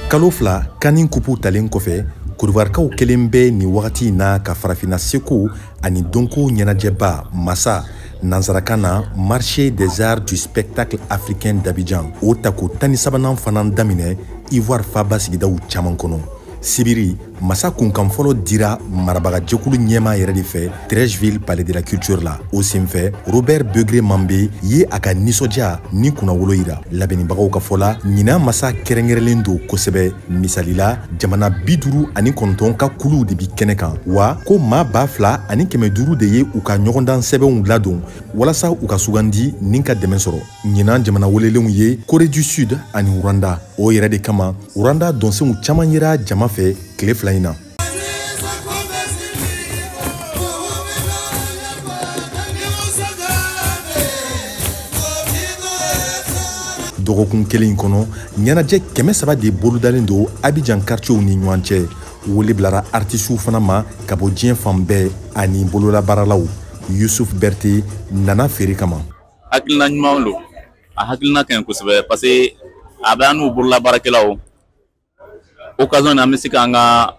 kalo fila kanin kupu talen kɔfɛ Côte-d'Ivoirekaw kelen bɛ ni wagati na ka farafina seko ani donko ɲɛnajɛba masa nanzarakan na marché des arts du spectacle africain d'Abidjan o tako 13nan fana daminɛ Ivoire faba sigidaw caman kɔnɔ. Sibiri masa kunkan fɔlɔ dira marabaga jɛkulu ɲɛma yɛrɛ de fɛ Treichville Palais de la Culture la. O senfɛ Robert Begré Mambe ye a ka nisɔndiya ni kunnawolo yira labɛnnibagaw ka fɔla ɲina masa kɛrɛnkɛrɛnlen don kosɛbɛ. Misalila jamana 59 ka kuluw de bi kɛnɛ kan wa ko maa 2,500 de ye u ka ɲɔgɔndan sɛbɛnw ladon walasa u ka sugandi nin ka dɛmɛ sɔrɔ. Ɲina jamana welelenw ye Corée du Sud ani Rwanda. O yɛrɛ de kama Rwanda dɔnsenw caman yera jama fɛ tile fila in na. Dɔgɔkun kelen kɔnɔ ɲɛnajɛ 300 de bolodalen don Abidjan quartierw ni ɲɔgɔn cɛ. Wele bilara artisiw fana ma ka bɔ diɲɛ fan bɛɛ ani bololabaaralaw. Yusuf Berté nana feere kama. Hakilina ɲumanw don, a hakilina ka ɲi kosɛbɛ parce que a bɛ an n'u bololabaarakɛlaw occasion na an bɛ se k'an ka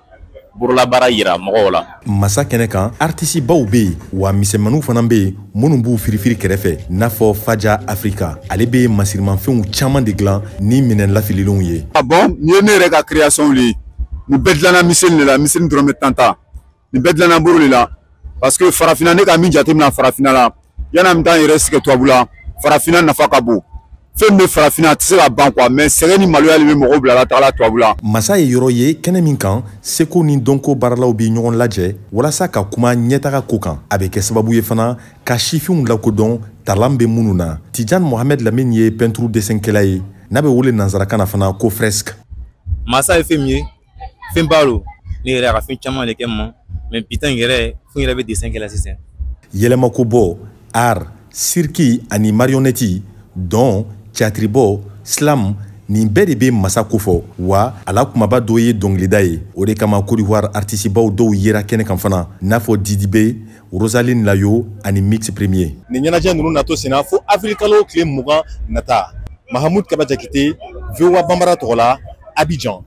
bololabaara yira mɔgɔw la. Masa kɛnɛ kan artisi baw bɛ yen wa misɛnmaninw fana bɛ yen minnu b'u firifiri kɛrɛfɛ n'a fɔ Faja Africa ale bɛ masirimafɛnw caman de dilan ni minɛn lafililenw ye. Bon ni ye ne yɛrɛ ka création ye nin bɛɛ dilanna miseli de la miseli dɔrɔn bɛ tanta nin bɛɛ dilanna buru de la parce que farafina ne ka min jateminɛ farafina la yan'a min taa n yɛrɛ sigi tubabu la farafina nafa ka bon. Fɛn bɛ farafina tɛ se ka ban quoi mais sɛgɛn ni maloya de bɛ mɔgɔw bila la tagala tubabu la. Masa ye yɔrɔ ye kɛnɛ min kan seko ni dɔnko baaralaw bɛ ɲɔgɔn lajɛ walasa ka kuma ɲɛtaga ko kan a bɛ kɛ sababu ye fana ka sifinw lakodɔn talan bɛ minnu na. Tidjane Mohamed Lamine ye peinture dessin-kɛla ye n'a bɛ wele nanzarakan na fana ko fresque. Masa ye fɛn min ye fɛn ba don ne yɛrɛ a ka fɛn caman de kɛ ma mais bi tan yɛrɛ fɛn yɛrɛ bɛ dessin kɛla sisan. Yɛlɛmako bɔ art cirque ani marionnette don théâtre slam nin bɛɛ de bɛ masa ko fɔ wa ala kumaba dɔ ye dɔnkilida ye o de kama Côte d'Ivoire artisibaw dɔw yera kɛnɛ kan fana n'a fɔ Didi B, Rosaline Layo ani Mix Premier. Nin ɲɛnajɛ ninnu natɔ senna fo avril kalo tile 20 nata. Mahamoud Kaba Jakite, VOA Bambara tɔgɔ la, Abidjan.